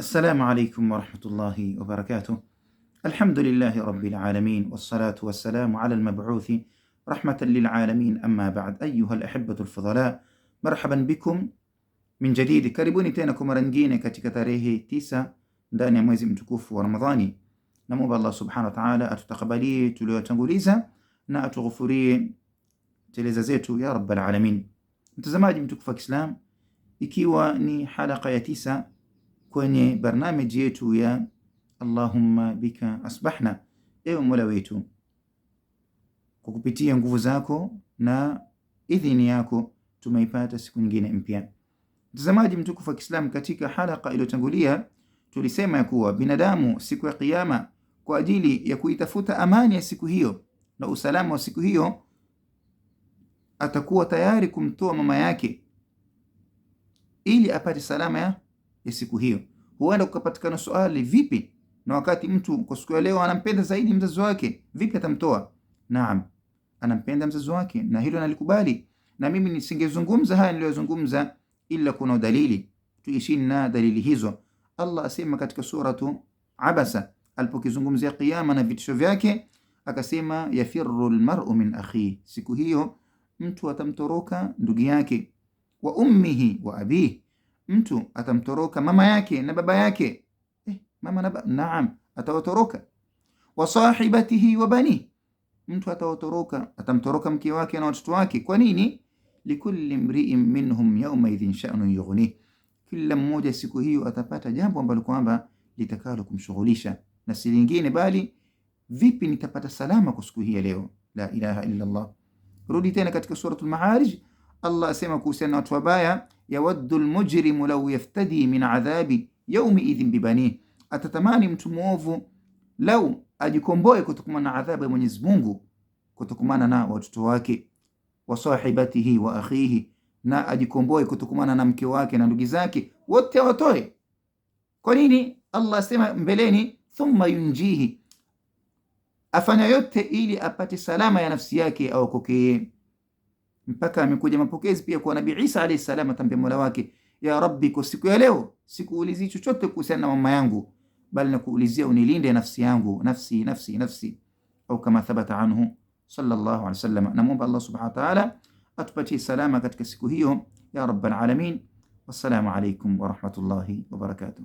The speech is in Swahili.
السلام عليكم ورحمة الله وبركاته. الحمد لله رب العالمين، والصلاة والسلام على المبعوث رحمة للعالمين، أما بعد. أيها الأحبة الفضلاء، مرحبا بكم من جديد. Karibuni tena kwa mara nyingine katika tarehe 9 ndani ya mwezi mtukufu wa Ramadhani. Namuomba Allah subhanahu wa ta'ala atutakabalie tuliyotanguliza na atughufurie teleza zetu ya rabbal alamin. Mtazamaji mtukufu wa Kiislam, ikiwa ni halaka ya 9 kwenye barnamiji yetu ya Allahumma bika asbahna, ewe Mola wetu, kwa kupitia nguvu zako na idhini yako tumeipata siku nyingine mpya. Mtazamaji mtukufu wa Kiislamu, katika halaka iliyotangulia tulisema ya kuwa binadamu siku ya Kiyama, kwa ajili ya kuitafuta amani ya siku hiyo na usalama wa siku hiyo, atakuwa tayari kumtoa mama yake ili apate salama ya siku hiyo. Huenda kukapatikana swali, vipi na wakati mtu kwa siku ya leo anampenda zaidi mzazi wake, vipi atamtoa? Naam, anampenda mzazi wake na hilo nalikubali, na mimi nisingezungumza haya niliyozungumza ila kuna dalili. Tuishini na dalili hizo. Allah asema katika suratu Abasa alipokizungumzia kiyama na vitisho vyake, akasema yafirru almar'u min akhihi, siku hiyo mtu atamtoroka ndugu yake, wa ummihi wa abihi, mtu atamtoroka mama yake na baba yake. Mama na baba, naam, atawatoroka. Wa sahibatihi wa bani, mtu atamtoroka mke wake na watoto wake. Kwa nini? Likulli mri'in minhum yawma idhin sha'nun yughni, kila mmoja siku hiyo atapata jambo ambalo kwamba litakalo kumshughulisha na si lingine bali vipi nitapata salama kwa siku hii leo. La ilaha illa Allah. Rudi tena katika suratul Ma'arij, Allah asema kuhusiana na watu wabaya, yawaddu almujrimu law yaftadi min adhabi yawmi idhin bibani, atatamani mtu muovu lau ajikomboe kutokana na adhabu ya Mwenyezi Mungu kutokana na watoto wake. Wa sahibatihi wa akhihi, na ajikomboe kutokana na mke wake na ndugu zake, wote watoe. Kwa nini? Allah asema mbeleni, thumma yunjihi, afanya yote ili apate salama ya nafsi yake au kokee. Mpaka amekuja mapokezi pia kwa Nabii Isa alayhi salam, atambia Mola wake, ya Rabbi, kwa siku ya leo sikuulizi chochote kuhusiana na mama yangu, bali nakuulizia unilinde nafsi yangu, nafsi nafsi nafsi, au kama thabata anhu sallallahu alayhi wasallam. Namuomba Allah subhanahu wa ta'ala atupatie salama katika siku hiyo ya rabbal alamin. Wassalamu alaykum wa rahmatullahi wa barakatuh.